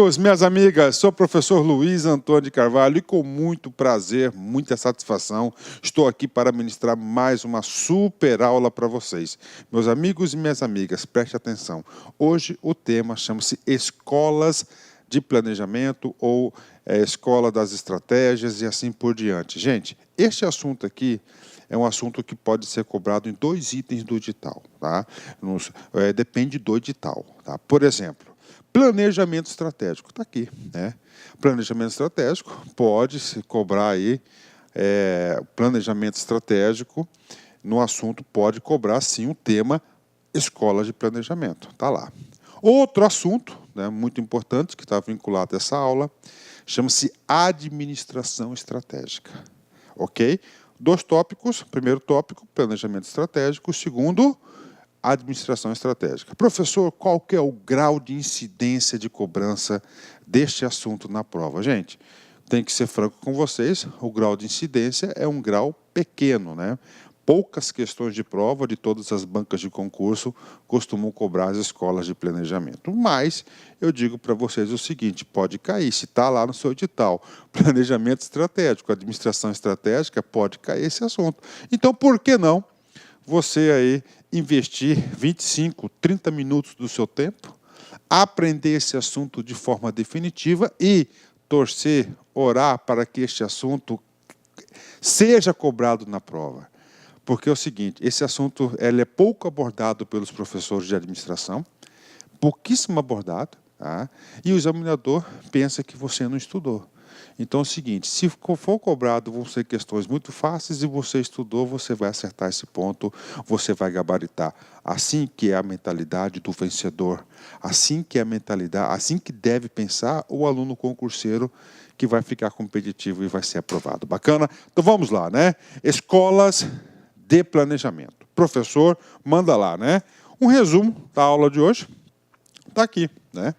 Minhas amigas, sou o professor Luiz Antônio de Carvalho e com muito prazer, muita satisfação, estou aqui para ministrar mais uma super aula para vocês. Meus amigos e minhas amigas, preste atenção. Hoje o tema chama-se Escolas de Planejamento ou Escola das Estratégias e assim por diante. Gente, este assunto aqui é um assunto que pode ser cobrado em 2 itens do edital, tá? Depende do edital, tá? Por exemplo, planejamento estratégico, está aqui, né? Planejamento estratégico, pode se cobrar aí, planejamento estratégico, no assunto pode cobrar sim o tema escola de planejamento, está lá. Outro assunto, né, muito importante, que está vinculado a essa aula, chama-se administração estratégica, ok? 2 tópicos, primeiro tópico, planejamento estratégico, segundo, administração estratégica. Professor, qual que é o grau de incidência de cobrança deste assunto na prova? Gente, tem que ser franco com vocês, o grau de incidência é um grau pequeno, né? Poucas questões de prova de todas as bancas de concurso costumam cobrar as escolas de planejamento. Mas eu digo para vocês o seguinte, pode cair, se está lá no seu edital, planejamento estratégico, administração estratégica, pode cair esse assunto. Então, por que não você aí investir 25, 30 minutos do seu tempo, aprender esse assunto de forma definitiva e torcer, orar para que este assunto seja cobrado na prova. Porque é o seguinte, esse assunto é pouco abordado pelos professores de administração, pouquíssimo abordado, tá? E o examinador pensa que você não estudou. Então é o seguinte, se for cobrado, vão ser questões muito fáceis e você estudou, você vai acertar esse ponto, você vai gabaritar. Assim que é a mentalidade do vencedor, assim que é a mentalidade, assim que deve pensar o aluno concurseiro que vai ficar competitivo e vai ser aprovado. Bacana? Então vamos lá, né? Escolas de planejamento. Professor, manda lá, né? Um resumo da aula de hoje está aqui, né?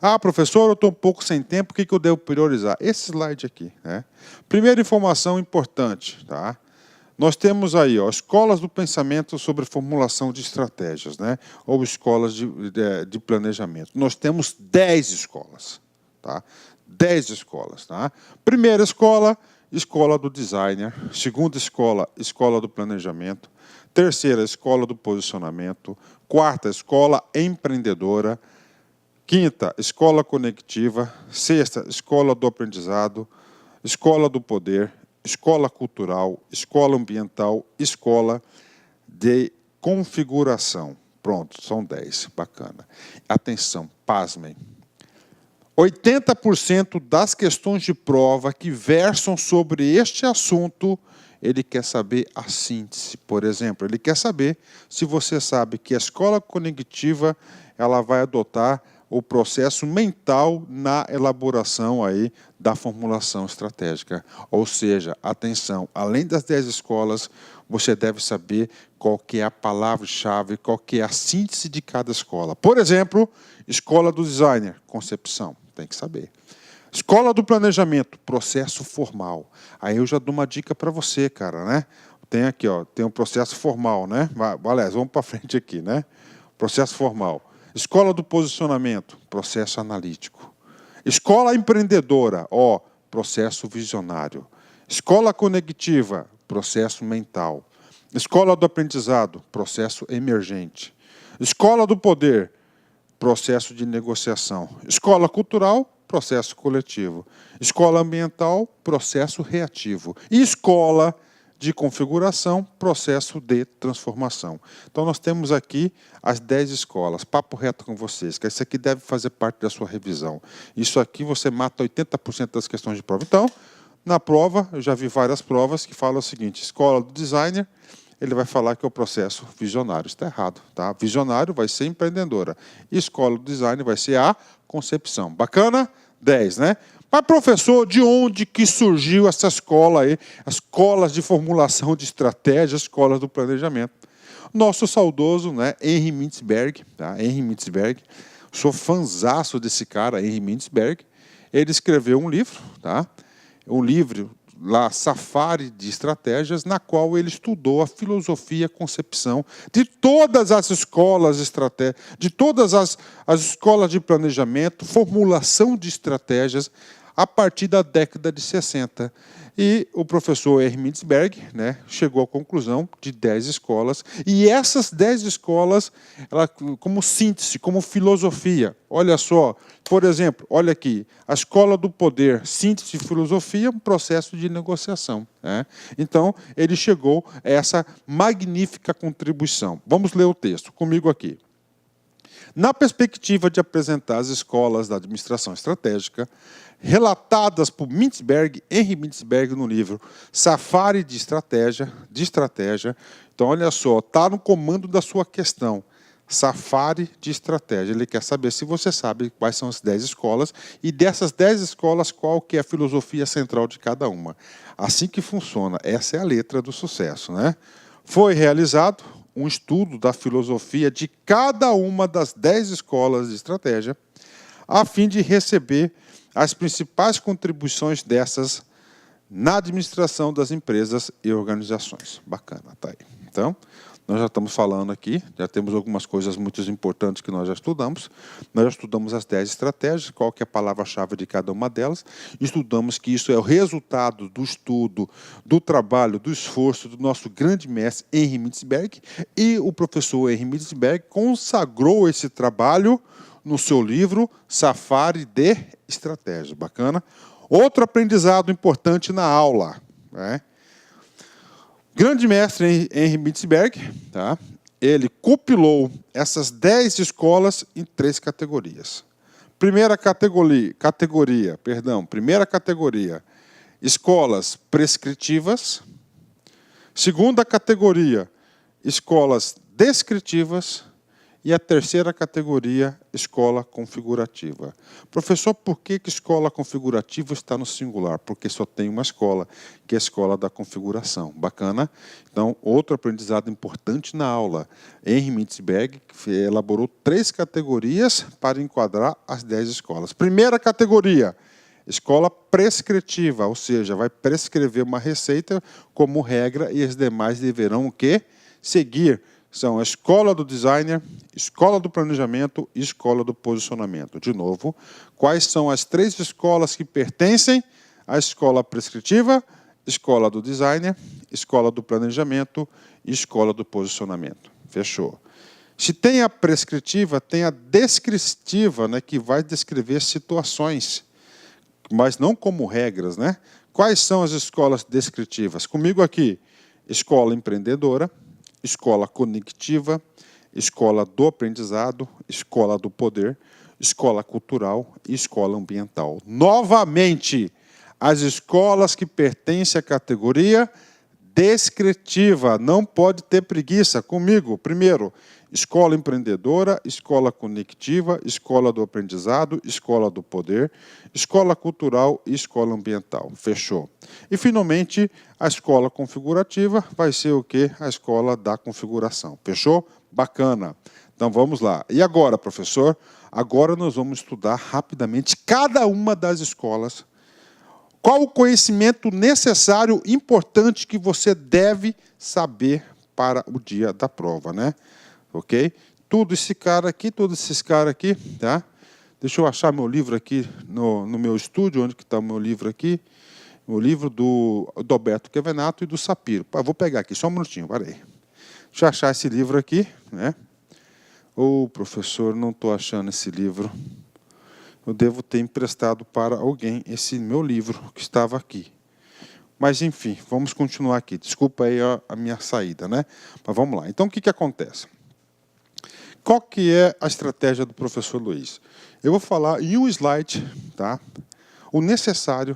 Ah, professor, eu estou um pouco sem tempo, o que eu devo priorizar? Esse slide aqui, né? Primeira informação importante, tá? Nós temos aí, ó, escolas do pensamento sobre formulação de estratégias, né? Ou escolas de planejamento. Nós temos 10 escolas, tá? 10 escolas, tá? Primeira escola, escola do designer. Segunda escola, escola do planejamento. Terceira, escola do posicionamento. Quarta, escola empreendedora. Quinta, escola conectiva. Sexta, escola do aprendizado. Escola do poder. Escola cultural. Escola ambiental. Escola de configuração. Pronto, são 10. Bacana. Atenção, pasmem. 80% das questões de prova que versam sobre este assunto, ele quer saber a síntese. Por exemplo, ele quer saber se você sabe que a escola cognitiva ela vai adotar o processo mental na elaboração aí da formulação estratégica. Ou seja, atenção, além das 10 escolas, você deve saber qual que é a palavra-chave, qual que é a síntese de cada escola. Por exemplo, escola do designer, concepção, tem que saber. Escola do planejamento, processo formal. Aí eu já dou uma dica para você, cara, né? Tem aqui, ó, tem um processo formal, né? Aliás, vamos para frente aqui, né? Processo formal. Escola do posicionamento, processo analítico. Escola empreendedora, ó, processo visionário. Escola conectiva, processo mental. Escola do aprendizado, processo emergente. Escola do poder, processo de negociação. Escola cultural, processo coletivo. Escola ambiental, processo reativo. E escola de configuração, processo de transformação. Então, nós temos aqui as 10 escolas. Papo reto com vocês, que isso aqui deve fazer parte da sua revisão. Isso aqui você mata 80% das questões de prova. Então, na prova, eu já vi várias provas que falam o seguinte, escola do designer, ele vai falar que é o processo visionário. Está errado, tá? Visionário vai ser empreendedora. Escola do design vai ser a concepção. Bacana? 10, né? Mas, professor, de onde que surgiu essa escola aí? As escolas de formulação de estratégias, escolas do planejamento. Nosso saudoso, né, Henry Mintzberg, tá? Henry Mintzberg, sou fãzaço desse cara, Henry Mintzberg. Ele escreveu um livro, tá? Um livro lá Safari de Estratégias, na qual ele estudou a filosofia e a concepção de todas as escolas de todas as escolas de planejamento, formulação de estratégias a partir da década de 60. E o professor Hermitsberg, né, chegou à conclusão de 10 escolas, e essas 10 escolas, ela, como síntese, como filosofia, olha só, por exemplo, olha aqui, a escola do poder, síntese de filosofia, um processo de negociação. Né? Então, ele chegou a essa magnífica contribuição. Vamos ler o texto comigo aqui. Na perspectiva de apresentar as escolas da administração estratégica, relatadas por Henry Mintzberg, no livro Safari de Estratégia. Então, olha só, está no comando da sua questão. Safari de Estratégia. Ele quer saber se você sabe quais são as 10 escolas e dessas 10 escolas, qual que é a filosofia central de cada uma. Assim que funciona. Essa é a letra do sucesso. Né? Foi realizado um estudo da filosofia de cada uma das 10 escolas de estratégia, a fim de receber as principais contribuições dessas na administração das empresas e organizações. Bacana, tá aí. Então, nós já estamos falando aqui, já temos algumas coisas muito importantes que nós já estudamos. Nós já estudamos as 10 estratégias, qual que é a palavra-chave de cada uma delas. Estudamos que isso é o resultado do estudo, do trabalho, do esforço do nosso grande mestre Henry Mintzberg. E o professor Henry Mintzberg consagrou esse trabalho no seu livro Safari de Estratégia. Bacana? Outro aprendizado importante na aula. Né? Grande mestre Henry Mintzberg, tá? Ele compilou essas 10 escolas em 3 categorias. Primeira categoria, escolas prescritivas. Segunda categoria, escolas descritivas. E a terceira categoria, escola configurativa. Professor, por que escola configurativa está no singular? Porque só tem uma escola, que é a escola da configuração. Bacana? Então, outro aprendizado importante na aula. Henry Mintzberg elaborou 3 categorias para enquadrar as 10 escolas. Primeira categoria, escola prescritiva, ou seja, vai prescrever uma receita como regra e as demais deverão o quê? Seguir. São a escola do designer, escola do planejamento e escola do posicionamento. De novo, quais são as 3 escolas que pertencem à escola prescritiva, escola do designer, escola do planejamento e escola do posicionamento? Fechou. Se tem a prescritiva, tem a descritiva, né, que vai descrever situações, mas não como regras. Né? Quais são as escolas descritivas? Comigo aqui, escola empreendedora, escola conectiva, escola do aprendizado, escola do poder, escola cultural e escola ambiental. Novamente, as escolas que pertencem à categoria descritiva. Não pode ter preguiça. Comigo, primeiro, escola empreendedora, escola conectiva, escola do aprendizado, escola do poder, escola cultural e escola ambiental. Fechou. E, finalmente, a escola configurativa vai ser o quê? A escola da configuração. Fechou? Bacana. Então, vamos lá. E agora, professor? Agora nós vamos estudar rapidamente cada uma das escolas. Qual o conhecimento necessário, importante, que você deve saber para o dia da prova, né? Ok? Todos esses caras aqui, tá? Deixa eu achar meu livro aqui no meu estúdio. Onde que está o meu livro aqui? O livro do Alberto Kevenato e do Sapiro. Vou pegar aqui, só um minutinho, parei. Deixa eu achar esse livro aqui, né? Professor, não estou achando esse livro. Eu devo ter emprestado para alguém esse meu livro que estava aqui. Mas, enfim, vamos continuar aqui. Desculpa aí a minha saída, né? Mas vamos lá. Então, o que acontece? Qual que é a estratégia do professor Luiz? Eu vou falar em um slide, tá? O necessário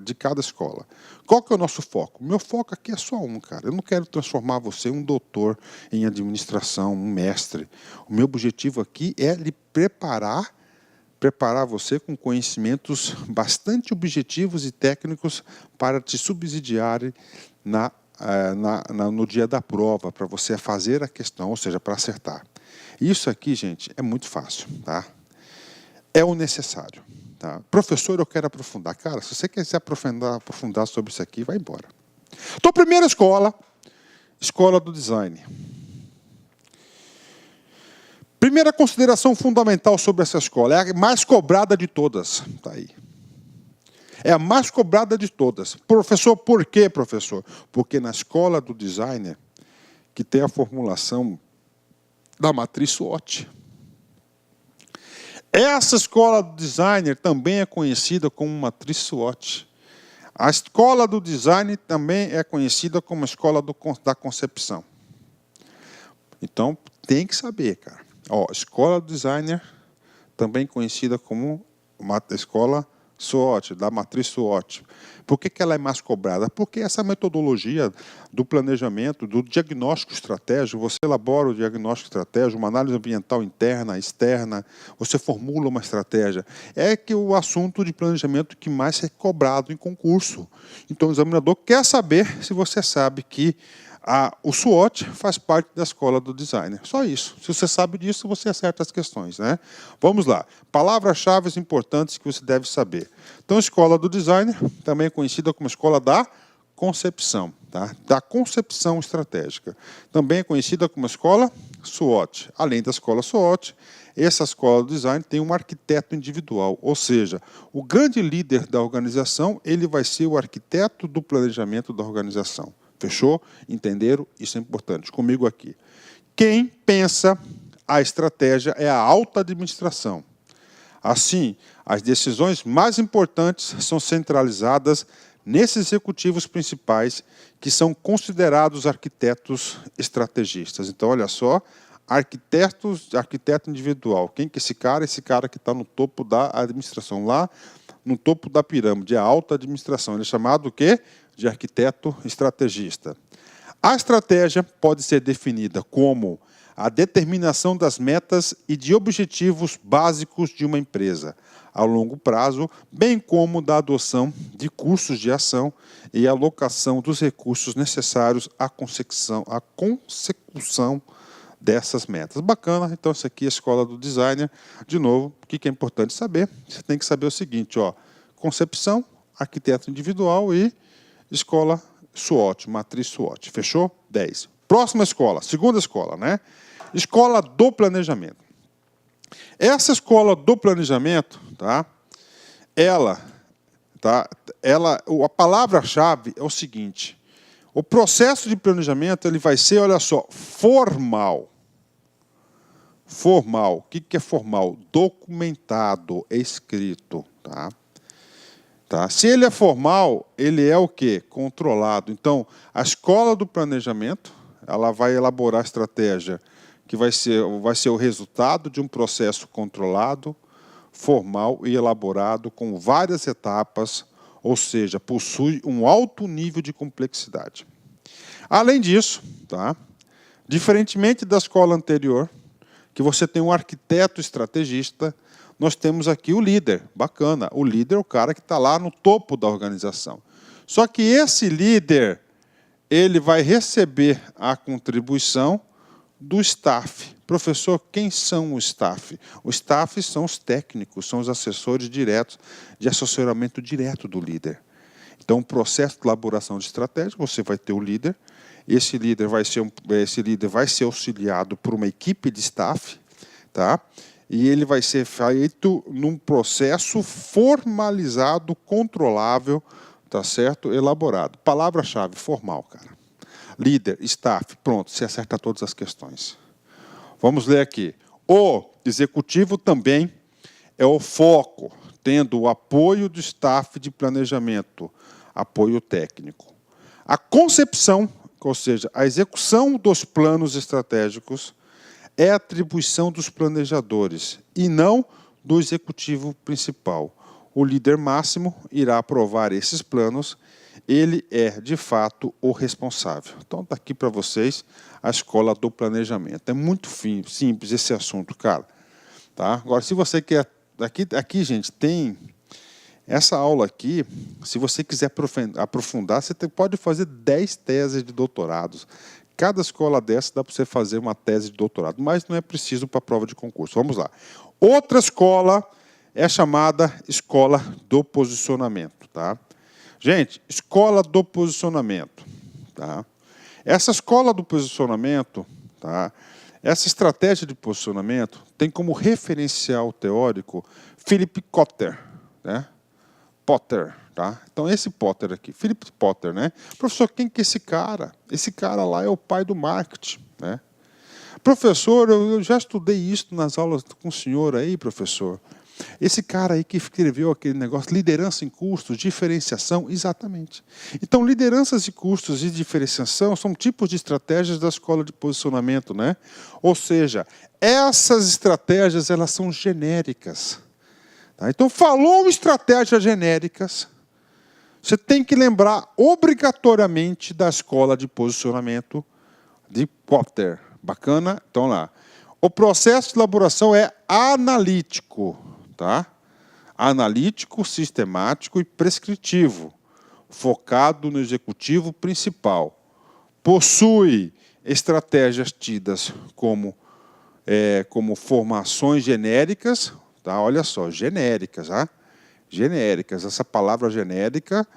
de cada escola. Qual que é o nosso foco? O meu foco aqui é só um, cara. Eu não quero transformar você em um doutor em administração, um mestre. O meu objetivo aqui é lhe preparar você com conhecimentos bastante objetivos e técnicos para te subsidiar no dia da prova, para você fazer a questão, ou seja, para acertar. Isso aqui, gente, é muito fácil, tá? É o necessário. Tá? Professor, eu quero aprofundar. Cara, se você quiser aprofundar sobre isso aqui, vai embora. Então, primeira escola, escola do design. Primeira consideração fundamental sobre essa escola, é a mais cobrada de todas. Tá aí. É a mais cobrada de todas. Professor, por quê, professor? Porque na escola do designer, que tem a formulação da matriz SWOT. Essa escola do designer também é conhecida como matriz SWOT. A escola do design também é conhecida como a escola da concepção. Então, tem que saber, cara. Ó, escola do designer, também conhecida como escola SWOT, da matriz SWOT. Por que ela é mais cobrada? Porque essa metodologia do planejamento, do diagnóstico estratégico, você elabora o diagnóstico estratégico, uma análise ambiental interna, externa, você formula uma estratégia. É que o assunto de planejamento que mais é cobrado em concurso. Então, o examinador quer saber se você sabe que o SWOT faz parte da escola do designer. Só isso. Se você sabe disso, você acerta as questões, né? Vamos lá. Palavras-chave importantes que você deve saber. Então, escola do designer, também é conhecida como escola da concepção, tá? Da concepção estratégica. Também é conhecida como escola SWOT. Além da escola SWOT, essa escola do design tem um arquiteto individual, ou seja, o grande líder da organização, ele vai ser o arquiteto do planejamento da organização. Fechou? Entenderam? Isso é importante. Comigo aqui. Quem pensa a estratégia é a alta administração. Assim, as decisões mais importantes são centralizadas nesses executivos principais, que são considerados arquitetos estrategistas. Então, olha só, arquiteto individual. Quem que é esse cara? Esse cara que está no topo da administração, lá no topo da pirâmide, a alta administração. Ele é chamado o quê? De arquiteto estrategista. A estratégia pode ser definida como a determinação das metas e de objetivos básicos de uma empresa a longo prazo, bem como da adoção de cursos de ação e alocação dos recursos necessários à consecução dessas metas. Bacana, então isso aqui é a escola do designer. De novo, o que é importante saber? Você tem que saber o seguinte, ó, concepção, arquiteto individual e escola SWOT, matriz SWOT. Fechou? 10. Próxima escola, segunda escola, né? Escola do planejamento. Essa escola do planejamento, tá? A palavra-chave é o seguinte: o processo de planejamento ele vai ser, olha só, formal. Formal. O que é formal? Documentado, escrito, tá? Tá? Se ele é formal, ele é o quê? Controlado. Então, a escola do planejamento, ela vai elaborar a estratégia que vai ser o resultado de um processo controlado, formal e elaborado com várias etapas, ou seja, possui um alto nível de complexidade. Além disso, tá? Diferentemente da escola anterior, que você tem um arquiteto estrategista, nós temos aqui o líder. Bacana. O líder é o cara que está lá no topo da organização. Só que esse líder, ele vai receber a contribuição do staff. Professor, quem são o staff? O staff são os técnicos, são os assessores diretos, de assessoramento direto do líder. Então, o processo de elaboração de estratégia, você vai ter o líder. Esse líder vai ser auxiliado por uma equipe de staff, tá? E ele vai ser feito num processo formalizado, controlável, tá certo? Elaborado. Palavra-chave, formal, cara. Líder, staff, pronto, você acerta todas as questões. Vamos ler aqui. O executivo também é o foco, tendo o apoio do staff de planejamento, apoio técnico. A concepção, ou seja, a execução dos planos estratégicos, é atribuição dos planejadores e não do executivo principal. O líder máximo irá aprovar esses planos, ele é, de fato, o responsável. Então, está aqui para vocês a escola do planejamento. É muito simples esse assunto, cara. Tá? Agora, se você quer... Aqui, gente, tem... Essa aula aqui, se você quiser aprofundar, você pode fazer 10 teses de doutorados. Cada escola dessa dá para você fazer uma tese de doutorado, mas não é preciso para a prova de concurso. Vamos lá. Outra escola é chamada escola do posicionamento, tá? Gente, escola do posicionamento, tá? Essa escola do posicionamento, tá? Essa estratégia de posicionamento tem como referencial teórico Philip Kotler, né? Potter, tá? Então esse Potter aqui, Philip Potter, né? Professor, quem que é esse cara? Esse cara lá é o pai do marketing, né? Professor, eu já estudei isso nas aulas com o senhor aí, professor. Esse cara aí que escreveu aquele negócio, liderança em custos, diferenciação, exatamente. Então, lideranças e custos e diferenciação são tipos de estratégias da escola de posicionamento, né? Ou seja, essas estratégias, elas são genéricas. Tá? Então, falou estratégias genéricas, você tem que lembrar obrigatoriamente da escola de posicionamento de Potter. Bacana? Então, lá. O processo de elaboração é analítico. Tá? Analítico, sistemático e prescritivo, focado no executivo principal. Possui estratégias tidas como formações genéricas, tá? Olha só, genéricas, tá? Genéricas, essa palavra genérica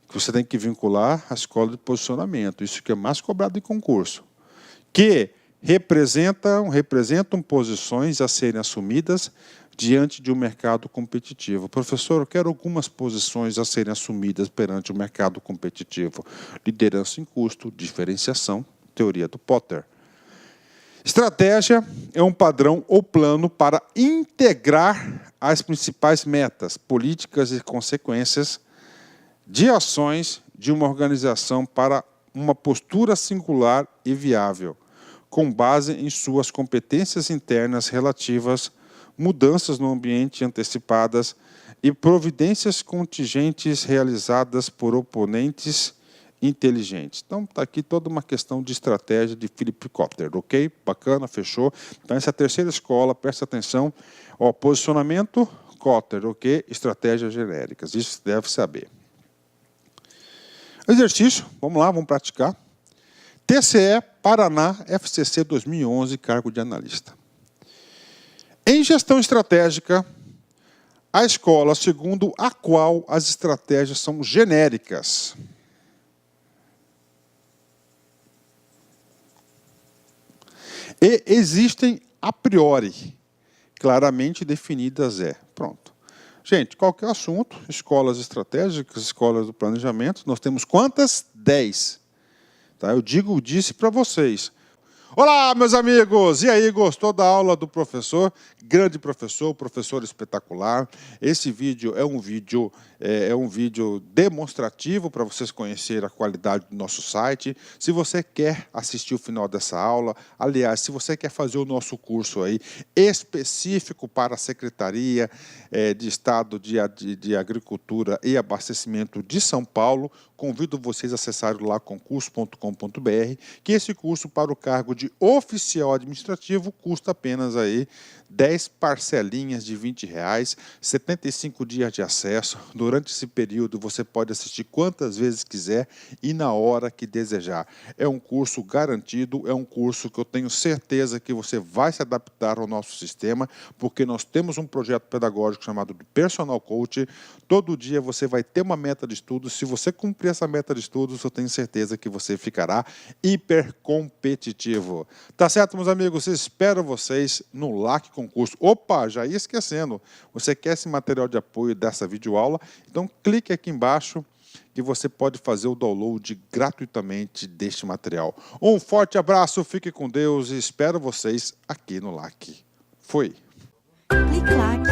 que você tem que vincular à escola de posicionamento, isso que é mais cobrado em concurso, que representam posições a serem assumidas diante de um mercado competitivo. Professor, eu quero algumas posições a serem assumidas perante o mercado competitivo. Liderança em custo, diferenciação, teoria do Potter. Estratégia é um padrão ou plano para integrar as principais metas, políticas e consequências de ações de uma organização para uma postura singular e viável, com base em suas competências internas relativas, mudanças no ambiente antecipadas e providências contingentes realizadas por oponentes inteligentes. Então, está aqui toda uma questão de estratégia de Philip Kotler, ok? Bacana, fechou. Então, essa é a terceira escola, presta atenção. Ó, posicionamento, Kotler, ok? Estratégias genéricas, isso deve saber. Exercício, vamos lá, vamos praticar. TCE, Paraná, FCC 2011, cargo de analista. Em gestão estratégica, a escola segundo a qual as estratégias são genéricas. E existem a priori, claramente definidas Pronto. Gente, qualquer assunto, escolas estratégicas, escolas do planejamento, nós temos quantas? 10. Tá? Eu disse para vocês. Olá, meus amigos! E aí, gostou da aula do professor? Grande professor, professor espetacular. Esse vídeo é um vídeo demonstrativo para vocês conhecerem a qualidade do nosso site. Se você quer assistir o final dessa aula, aliás, se você quer fazer o nosso curso aí específico para a Secretaria de Estado de Agricultura e Abastecimento de São Paulo, convido vocês a acessarem lá concurso.com.br, que esse curso para o cargo de oficial administrativo custa apenas aí 10 parcelinhas de R$20, 75 dias de acesso. Durante esse período você pode assistir quantas vezes quiser e na hora que desejar. É um curso garantido, é um curso que eu tenho certeza que você vai se adaptar ao nosso sistema, porque nós temos um projeto pedagógico chamado de Personal Coach. Todo dia você vai ter uma meta de estudos. Se você cumprir essa meta de estudos, eu tenho certeza que você ficará hiper competitivo. Tá certo, meus amigos? Espero vocês no LAC Concurso. Opa, já ia esquecendo. Você quer esse material de apoio dessa videoaula? Então clique aqui embaixo que você pode fazer o download gratuitamente deste material. Um forte abraço, fique com Deus e espero vocês aqui no LAC. Fui! Clique LAC.